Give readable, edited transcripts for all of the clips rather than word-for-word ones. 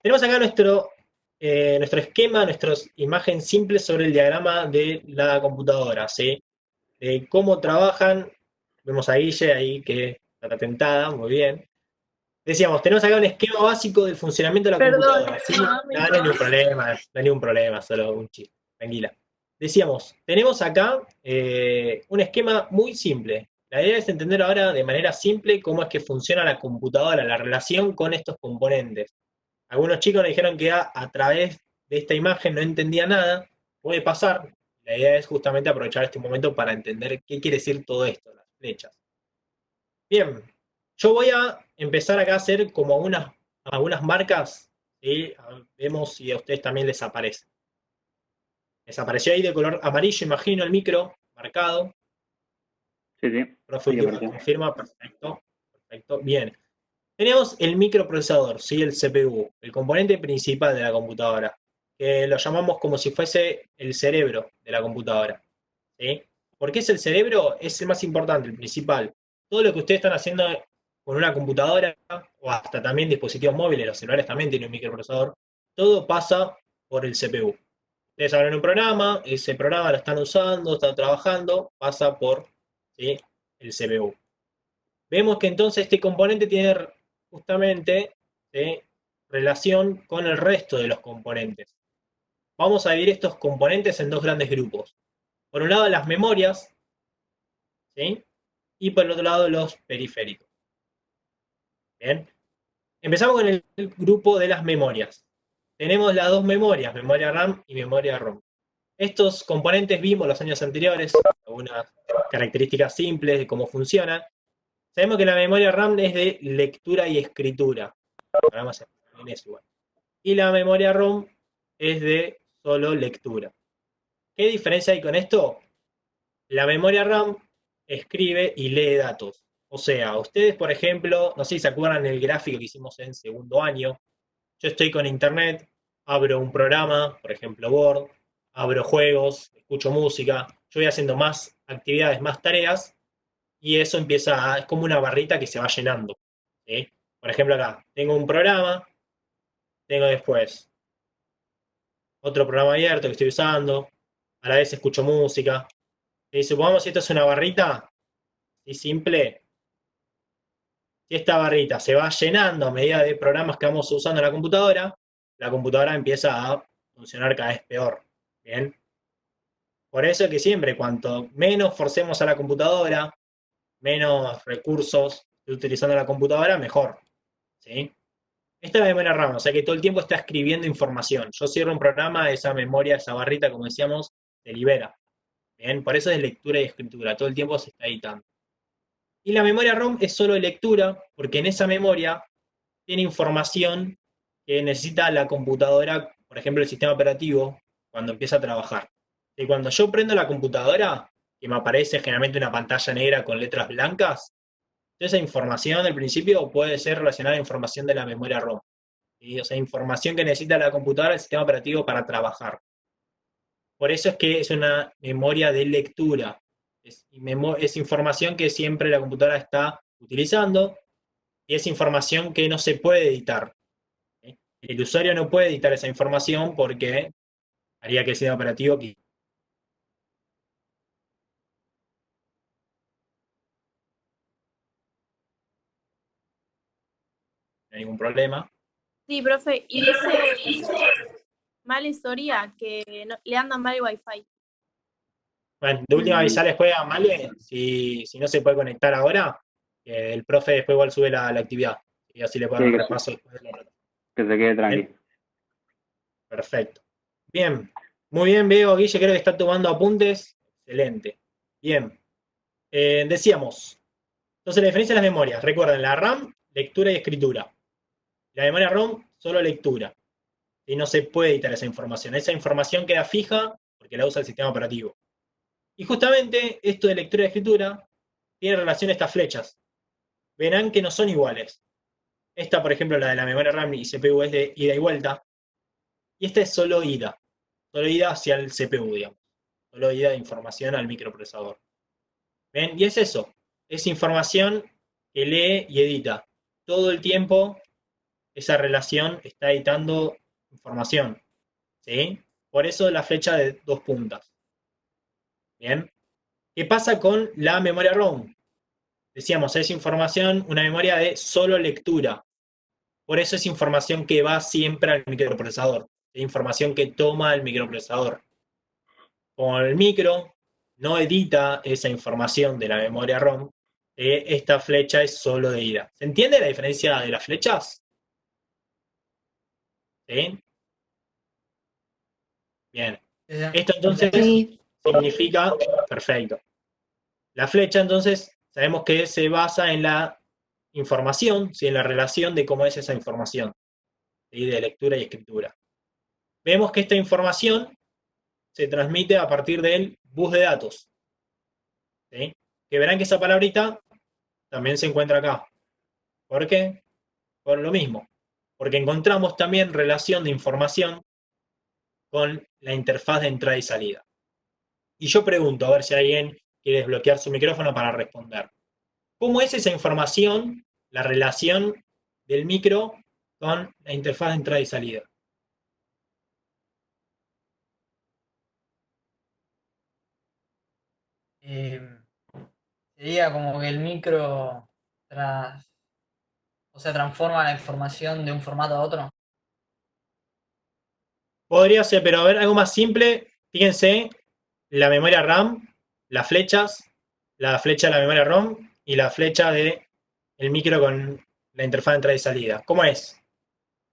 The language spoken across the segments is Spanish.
Tenemos acá nuestro esquema, nuestra imagen simple sobre el diagrama de la computadora, ¿sí? De cómo trabajan. Vemos a Guille ahí que está tentada, muy bien. Decíamos, tenemos acá un esquema básico del funcionamiento de la Perdón, computadora, ¿sí? nuevamente. No, no hay ningún problema, no hay ningún problema, solo un chiste, tranquila. Decíamos, tenemos acá un esquema muy simple. La idea es entender ahora de manera simple cómo es que funciona la computadora, la relación con estos componentes. Algunos chicos nos dijeron que a través de esta imagen no entendía nada. Puede pasar. La idea es justamente aprovechar este momento para entender qué quiere decir todo esto, las flechas. Bien, yo voy a empezar acá a hacer como algunas marcas. ¿Sí? Vemos si a ustedes también les aparece. Les apareció ahí de color amarillo, imagino, el micro marcado. Sí, sí, Profe sí que Última apareció. confirma, perfecto. Perfecto, bien. Tenemos el microprocesador, ¿sí? El CPU, el componente principal de la computadora, que lo llamamos como si fuese el cerebro de la computadora, ¿sí? ¿Por qué es el cerebro? Es el más importante, el principal. Todo lo que ustedes están haciendo con una computadora o hasta también dispositivos móviles, los celulares también tienen un microprocesador, todo pasa por el CPU. Ustedes abren un programa, ese programa lo están usando, están trabajando, pasa por, ¿sí? El CPU. Vemos que entonces este componente tiene justamente, ¿sí? Relación con el resto de los componentes. Vamos a dividir estos componentes en dos grandes grupos. Por un lado las memorias, ¿sí? Y por el otro lado los periféricos. Bien. Empezamos con el grupo de las memorias. Tenemos las dos memorias, memoria RAM y memoria ROM. Estos componentes vimos los años anteriores, algunas características simples de cómo funcionan. Sabemos que la memoria RAM es de lectura y escritura. Ahora más en eso igual. Y la memoria ROM es de solo lectura. ¿Qué diferencia hay con esto? La memoria RAM escribe y lee datos. O sea, ustedes, por ejemplo, no sé si se acuerdan del gráfico que hicimos en segundo año. Yo estoy con internet, abro un programa, por ejemplo Word, abro juegos, escucho música, yo voy haciendo más actividades, más tareas, y eso es como una barrita que se va llenando, ¿sí? Por ejemplo acá, tengo un programa, tengo después otro programa abierto que estoy usando, a la vez escucho música. Y supongamos que esto es una barrita, y simple, si esta barrita se va llenando a medida de programas que vamos usando en la computadora empieza a funcionar cada vez peor. Bien. Por eso es que siempre, cuanto menos forcemos a la computadora, menos recursos utilizando la computadora, mejor. ¿Sí? Esta es la memoria RAM, o sea que todo el tiempo está escribiendo información. Yo cierro un programa, esa memoria, esa barrita, como decíamos, se libera. Bien, por eso es lectura y escritura, todo el tiempo se está editando. Y la memoria ROM es solo lectura, porque en esa memoria tiene información que necesita la computadora, por ejemplo, el sistema operativo, cuando empieza a trabajar. Y cuando yo prendo la computadora, que me aparece generalmente una pantalla negra con letras blancas, esa información del principio puede ser relacionada a información de la memoria ROM. ¿Sí? O sea, información que necesita la computadora, el sistema operativo para trabajar. Por eso es que es una memoria de lectura. Es información que siempre la computadora está utilizando y es información que no se puede editar. ¿Sí? El usuario no puede editar esa información porque haría que el sistema operativo que no hay ningún problema. Sí, profe, y dice mala historia que le anda mal el wifi. Bueno, de última Mm, avisar después a Male, si no se puede conectar ahora, el profe después igual sube la actividad y así le puede sí, dar un repaso después de la otra. que se quede tranqui. Bien, perfecto. Bien, muy bien, veo, Guille, creo que está tomando apuntes. Excelente. Bien, decíamos, entonces la diferencia de las memorias, recuerden, la RAM, lectura y escritura. La memoria ROM, solo lectura. Y no se puede editar esa información queda fija porque la usa el sistema operativo. Y justamente esto de lectura y escritura tiene relación a estas flechas. Verán que no son iguales. Esta, por ejemplo, la de la memoria RAM y CPU es de ida y vuelta, y esta es solo ida hacia el CPU, digamos. Solo ida de información al microprocesador. ¿Ven? Y es eso, es información que lee y edita todo el tiempo esa relación está editando información, ¿sí? Por eso la flecha de 2 puntas. Bien. ¿Qué pasa con la memoria ROM? Decíamos, es información, una memoria de solo lectura. Por eso es información que va siempre al microprocesador. Es información que toma el microprocesador. Como el micro no edita esa información de la memoria ROM, esta flecha es solo de ida. ¿Se entiende la diferencia de las flechas? ¿Sí? Bien. Sí, sí. Esto entonces Sí. significa, perfecto. La flecha entonces sabemos que se basa en la información, ¿sí? En la relación de cómo es esa información, ¿sí? De lectura y escritura. Vemos que esta información se transmite a partir del bus de datos, ¿sí? Que verán que esa palabrita también se encuentra acá. ¿Por qué? Por lo mismo. Porque encontramos también relación de información con la interfaz de entrada y salida. Y yo pregunto, a ver si alguien quiere desbloquear su micrófono para responder. ¿Cómo es esa información, la relación del micro con la interfaz de entrada y salida? Sería como que el micro transforma la información de un formato a otro. Podría ser, pero a ver, algo más simple. Fíjense, la memoria RAM, las flechas, la flecha de la memoria ROM y la flecha de el micro con la interfaz de entrada y salida. ¿Cómo es?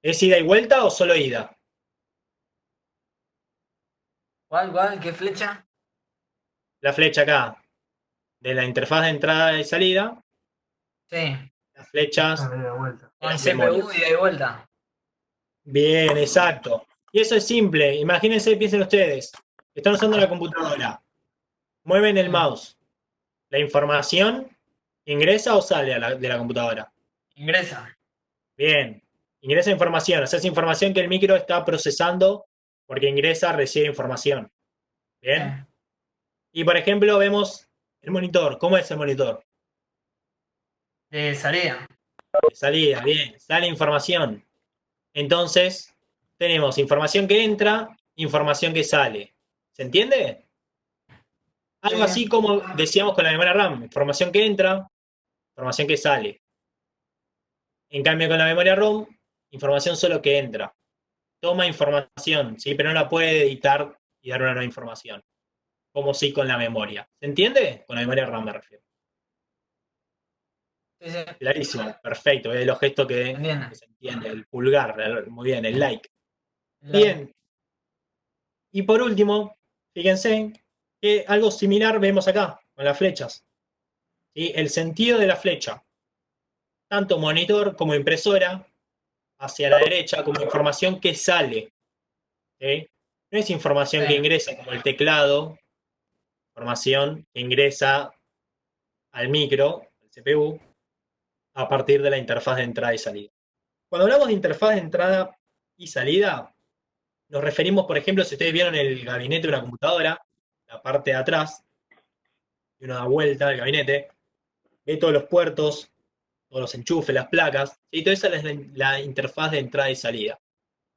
¿Es ida y vuelta o solo ida? ¿Cuál? ¿Qué flecha? La flecha acá de la interfaz de entrada y salida, Sí, las flechas Dale la vuelta. de con las CPU memorias. y de vuelta. Bien, exacto. Y eso es simple. Imagínense, piensen ustedes. Están usando la computadora. Mueven el mouse. ¿La información ingresa o sale de la computadora? Ingresa. Bien. Ingresa información. O sea, es información que el micro está procesando porque ingresa, recibe información. Bien. Y por ejemplo, vemos el monitor. ¿Cómo es el monitor? De salida. De salida, bien. Sale información. Entonces, tenemos información que entra, información que sale. ¿Se entiende? Algo así como decíamos con la memoria RAM, información que entra, información que sale. En cambio con la memoria ROM, información solo que entra. Toma información, ¿sí? Pero no la puede editar y dar una nueva información. Como sí con la memoria. ¿Se entiende? Con la memoria RAM me refiero. Sí, sí. Clarísimo, perfecto. Es los gestos que se entiende. El pulgar, muy bien, el like. Bien. Y por último, fíjense que algo similar vemos acá, con las flechas. ¿Sí? El sentido de la flecha. Tanto monitor como impresora, hacia la derecha, como información que sale. ¿Sí? No es información que ingresa como el teclado, información que ingresa al micro, al CPU, a partir de la interfaz de entrada y salida. Cuando hablamos de interfaz de entrada y salida, nos referimos, por ejemplo, si ustedes vieron el gabinete de una computadora, la parte de atrás, y uno da vuelta al gabinete, ve todos los puertos, todos los enchufes, las placas, y todo eso es la interfaz de entrada y salida.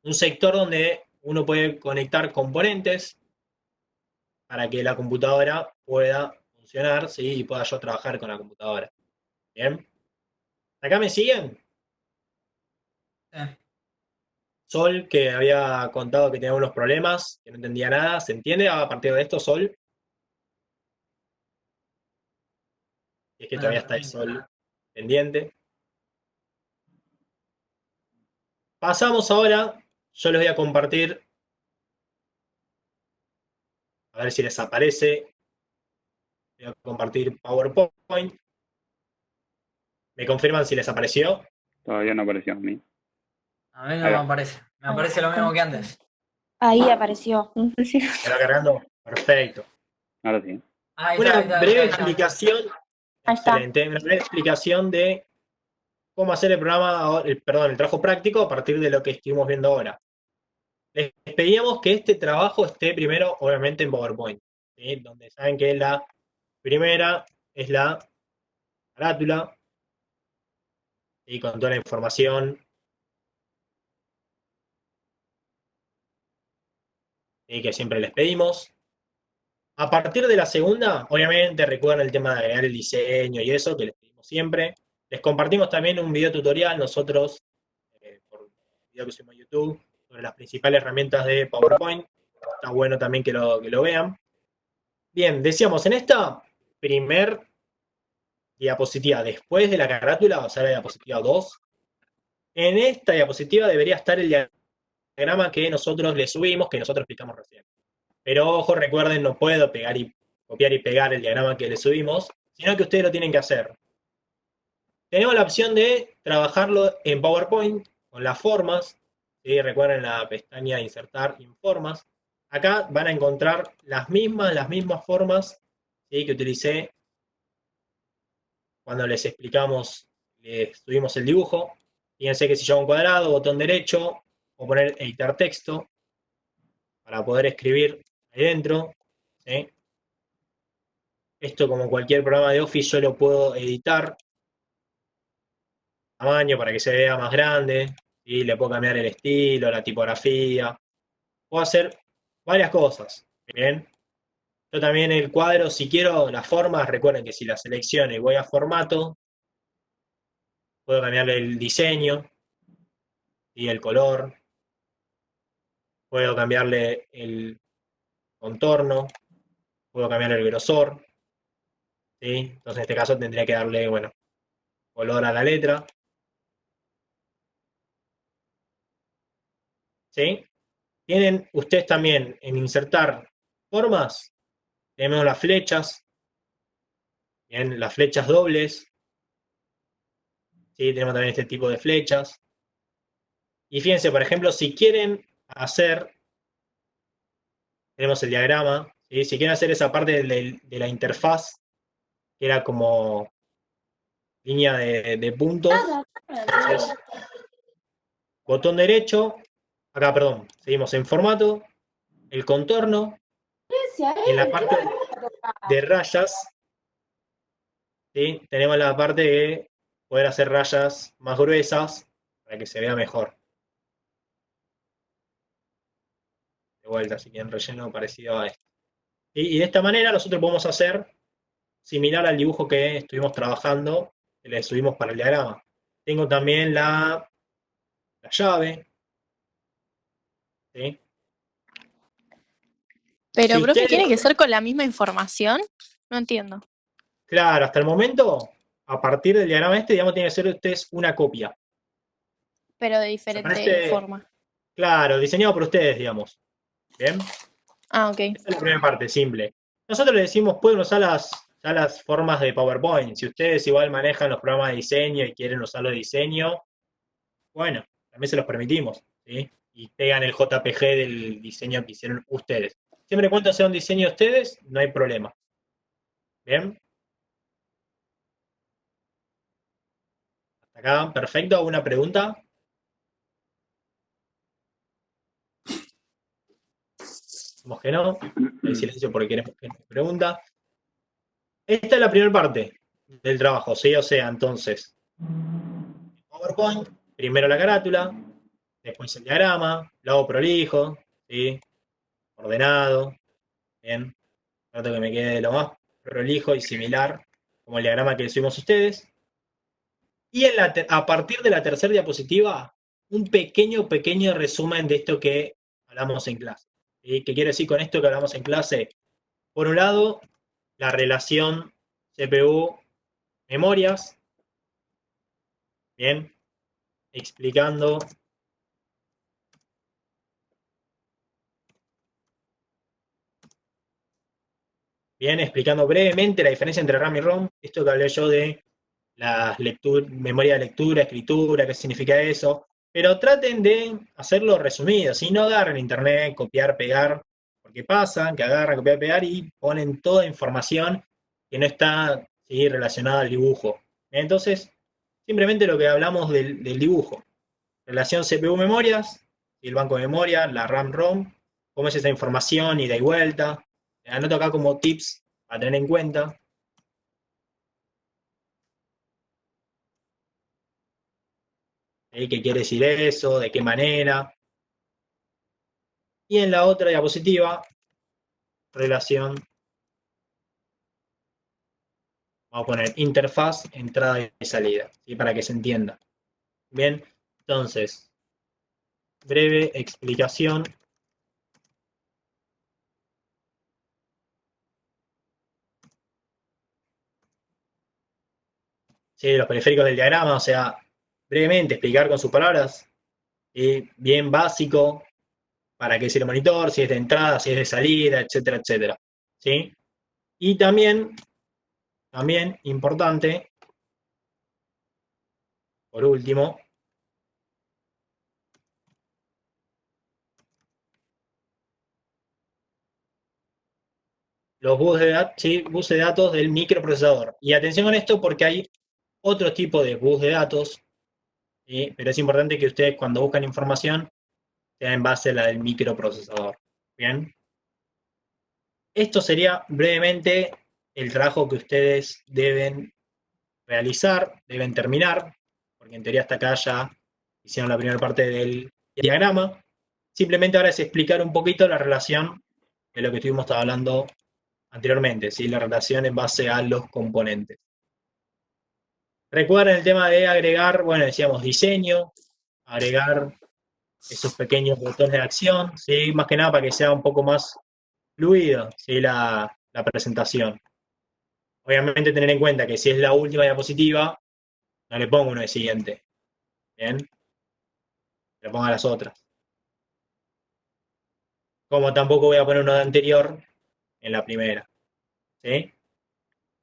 Un sector donde uno puede conectar componentes para que la computadora pueda funcionar, ¿sí? Y pueda yo trabajar con la computadora. ¿Bien? ¿Acá me siguen? Sí. Sol, que había contado que tenía unos problemas, que no entendía nada, ¿se entiende a partir de esto, Sol? Y es que todavía está el Sol pendiente. Pasamos ahora, yo les voy a compartir, a ver si les aparece. Voy a compartir PowerPoint. ¿Me confirman si les apareció? Todavía no apareció a mí. A mí no me aparece. Me aparece lo mismo que antes. Ahí apareció. ¿Está cargando? Perfecto. Ahora sí. Una breve explicación. Ahí está. Excelente. Una breve explicación de cómo hacer el programa, el trabajo práctico a partir de lo que estuvimos viendo ahora. Les pedíamos que este trabajo esté primero, obviamente, en PowerPoint, ¿sí? Donde saben que la primera es la carátula, y con toda la información ¿sí? Que siempre les pedimos. A partir de la segunda, obviamente recuerden el tema de agregar el diseño y eso, que les pedimos siempre. Les compartimos también un video tutorial nosotros, por un video que subimos a YouTube, sobre las principales herramientas de PowerPoint. Está bueno también que lo vean. Bien, decíamos, en esta primer diapositiva, después de la carátula, va a ser la diapositiva 2. En esta diapositiva debería estar el diagrama que nosotros le subimos, que nosotros explicamos recién. Pero ojo, recuerden, no puedo copiar y pegar el diagrama que le subimos, sino que ustedes lo tienen que hacer. Tenemos la opción de trabajarlo en PowerPoint con las formas. ¿Sí? Recuerden la pestaña insertar en formas. Acá van a encontrar las mismas formas, ¿sí? Que utilicé cuando les explicamos, les tuvimos el dibujo. Fíjense que si yo hago un cuadrado, botón derecho, o poner editar texto para poder escribir ahí dentro. ¿Sí? Esto, como cualquier programa de Office, yo lo puedo editar tamaño para que se vea más grande. ¿Sí? Le puedo cambiar el estilo, la tipografía. Puedo hacer varias cosas. Bien. Yo también el cuadro, si quiero las formas, recuerden que si la selecciono y voy a formato, puedo cambiarle el diseño y el color. Puedo cambiarle el contorno. Puedo cambiar el grosor. ¿Sí? Entonces en este caso tendría que darle, bueno, color a la letra. ¿Sí? Tienen ustedes también en insertar formas, tenemos las flechas, bien, las flechas dobles, ¿sí? Tenemos también este tipo de flechas. Y fíjense, por ejemplo, si quieren hacer, tenemos el diagrama, ¿sí? Si quieren hacer esa parte de la interfaz, que era como línea de puntos, entonces, botón derecho, acá, perdón, seguimos en formato, el contorno, y en la parte de rayas, ¿sí? Tenemos la parte de poder hacer rayas más gruesas para que se vea mejor. De vuelta, si quieren relleno parecido a esto. Y de esta manera nosotros podemos hacer similar al dibujo que estuvimos trabajando, que le subimos para el diagrama. Tengo también la llave. ¿Sí? Pero, Si profe, ustedes, ¿tiene que ser con la misma información? No entiendo. claro, hasta el momento, a partir del diagrama este, digamos, tiene que ser ustedes una copia. Pero de ¿Se diferente parece? forma. Claro, diseñado por ustedes, digamos. ¿Bien? Ah, ok. Esa es la primera parte, simple. Nosotros le decimos, pueden usar ya las formas de PowerPoint. Si ustedes igual manejan los programas de diseño y quieren usarlo de diseño, bueno, también se los permitimos, ¿sí? Y pegan el JPG del diseño que hicieron ustedes. Siempre y cuando sea un diseño de ustedes, no hay problema. ¿Bien? Hasta acá, perfecto. ¿Alguna pregunta? Como que no. Hay silencio porque queremos que nos pregunta. Esta es la primera parte del trabajo, ¿sí? O sea, entonces, PowerPoint, primero la carátula, después el diagrama, lo hago prolijo, ¿sí? Ordenado, bien. Trato que me quede lo más prolijo y similar como el diagrama que subimos ustedes. Y a partir de la tercera diapositiva, un pequeño resumen de esto que hablamos en clase. ¿Sí? ¿Qué quiero decir con esto que hablamos en clase? Por un lado, la relación CPU-memorias, bien, explicando bien, explicando brevemente la diferencia entre RAM y ROM, esto que hablé yo de la memoria de lectura, escritura, qué significa eso, pero traten de hacerlo resumido, si no agarren internet, copiar, pegar, porque pasa que agarran, copiar, pegar y ponen toda información que no está, ¿sí? Relacionada al dibujo. Entonces, simplemente lo que hablamos del dibujo, relación CPU-memorias, el banco de memoria, la RAM-ROM, cómo es esa información, ida y vuelta. Anoto acá como tips a tener en cuenta. ¿Qué quiere decir eso? ¿De qué manera? Y en la otra diapositiva, relación, vamos a poner interfaz, entrada y salida, ¿sí? Para que se entienda. Bien, entonces, breve explicación. ¿Sí? Los periféricos del diagrama, o sea, brevemente explicar con sus palabras, bien básico, para qué sirve el monitor, si es de entrada, si es de salida, etcétera, etcétera. ¿Sí? Y también importante, por último, los bus de datos del microprocesador. Y atención con esto porque hay otro tipo de bus de datos, ¿sí? Pero es importante que ustedes cuando buscan información sea en base a la del microprocesador. Bien. Esto sería brevemente el trabajo que ustedes deben realizar, deben terminar, porque en teoría hasta acá ya hicieron la primera parte del diagrama. Simplemente ahora es explicar un poquito la relación de lo que estuvimos hablando anteriormente, ¿sí? La relación en base a los componentes. Recuerden el tema de agregar, bueno, decíamos diseño, agregar esos pequeños botones de acción, ¿sí? Más que nada para que sea un poco más fluido, ¿sí? La presentación. Obviamente tener en cuenta que si es la última diapositiva, no le pongo uno de siguiente. ¿Bien? Le pongo a las otras. Como tampoco voy a poner uno de anterior en la primera. ¿Sí?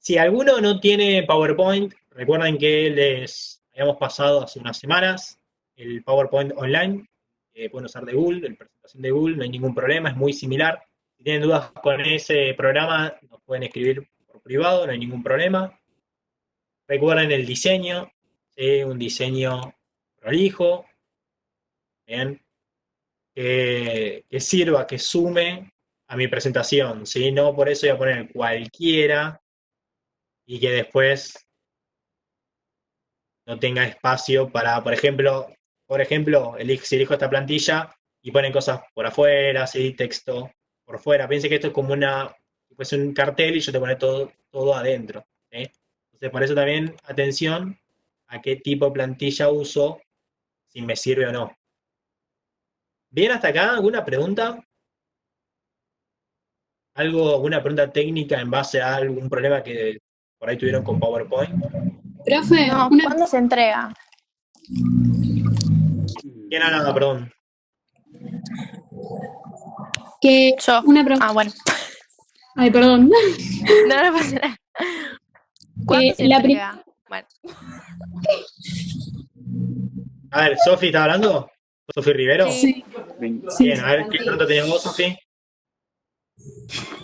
Si alguno no tiene PowerPoint, recuerden que les habíamos pasado hace unas semanas el PowerPoint online, que pueden usar de Google, la presentación de Google, no hay ningún problema, es muy similar. Si tienen dudas con ese programa, nos pueden escribir por privado, no hay ningún problema. Recuerden el diseño, ¿sí? Un diseño prolijo, ¿bien? Que sirva, que sume a mi presentación, ¿sí? No por eso voy a poner cualquiera y que después no tenga espacio para, por ejemplo, si elijo esta plantilla y ponen cosas por afuera, ¿sí? Texto por fuera. Piense que esto es como pues un cartel y yo te pone todo adentro, ¿sí? Entonces, por eso también, atención a qué tipo de plantilla uso, si me sirve o no. ¿Bien hasta acá? ¿Alguna pregunta? ¿Alguna pregunta técnica en base a algún problema que por ahí tuvieron con PowerPoint? Profe, No, ¿cuándo se entrega? ¿Quién ha nada, perdón? que Yo. una pregunta. Ah, bueno. Ay, perdón. No, no pasa nada. ¿Cuándo se entrega? Bueno. A ver, ¿Sofi está hablando? ¿Sofi Rivero? Sí. Bien, a ver, ¿qué pregunta tenías vos, Sofi?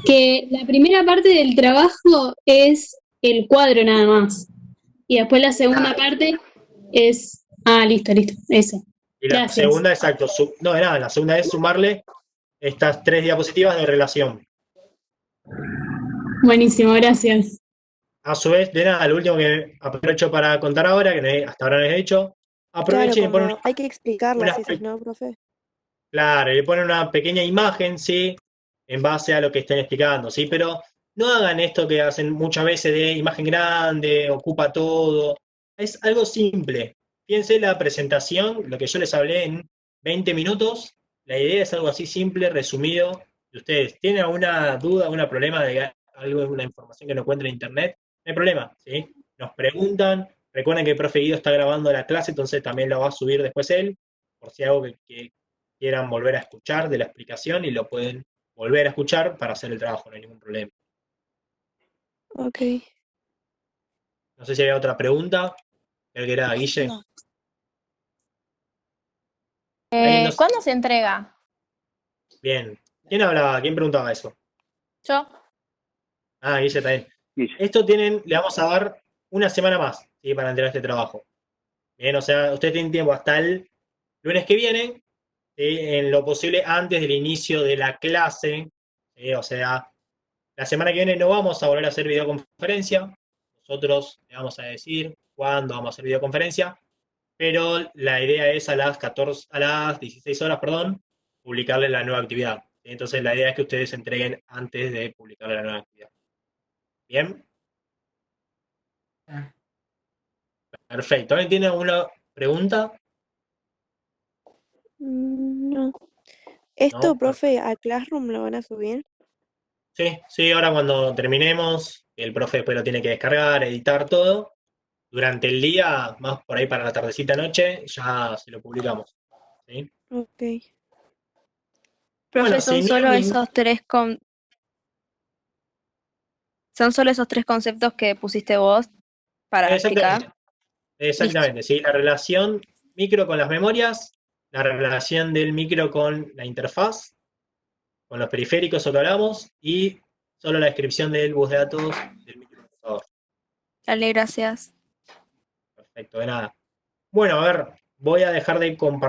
Que la primera parte del trabajo es el cuadro nada más. Y después la segunda parte es. Ah, listo, eso. Y la Gracias. segunda, exacto. No, de nada, la segunda es sumarle estas 3 diapositivas de relación. Buenísimo, gracias. A su vez, de nada, lo último que aprovecho para contar ahora, que hasta ahora no he hecho, aprovechen y ponen hay que explicarlas esas, ¿no, profe? Claro, y le ponen una pequeña imagen, ¿sí? En base a lo que estén explicando, ¿sí? Pero no hagan esto que hacen muchas veces de imagen grande, ocupa todo. Es algo simple. Fíjense la presentación, lo que yo les hablé en 20 minutos. La idea es algo así simple, resumido. Si ustedes tienen alguna duda, algún problema de algo, alguna información que no encuentren en internet, no hay problema, ¿sí? Nos preguntan. Recuerden que el profe Guido está grabando la clase, entonces también lo va a subir después él, por si algo que quieran volver a escuchar de la explicación y lo pueden volver a escuchar para hacer el trabajo, no hay ningún problema. Ok. No sé si había otra pregunta. Creo que era Guille. No. ¿Cuándo se entrega? Bien. ¿Quién hablaba? ¿Quién preguntaba eso? Yo. Ah, Guille también. Guille. Esto le vamos a dar una semana más, ¿sí? Para entregar este trabajo. Bien, o sea, ustedes tienen tiempo hasta el lunes que viene, ¿sí? En lo posible antes del inicio de la clase, ¿sí? O sea, la semana que viene no vamos a volver a hacer videoconferencia. Nosotros le vamos a decir cuándo vamos a hacer videoconferencia, pero la idea es a las 16 horas, perdón, publicarle la nueva actividad. Entonces la idea es que ustedes entreguen antes de publicarle la nueva actividad. ¿Bien? Perfecto. ¿Alguien tiene alguna pregunta? No. ¿Esto, No, profe, a Classroom lo van a subir? Sí, ahora cuando terminemos, el profe después lo tiene que descargar, editar todo. Durante el día, más por ahí para la tardecita noche, ya se lo publicamos. ¿Sí? Ok. Profe, Bueno, son si no hay solo ningún- esos son solo esos 3 conceptos que pusiste vos para Exactamente. explicar. Exactamente, sí, la relación micro con las memorias, la relación del micro con la interfaz, con los periféricos o que hablamos, y solo la descripción del bus de datos del microprocesador. Dale, gracias. Perfecto, de nada. Bueno, a ver, voy a dejar de compartir.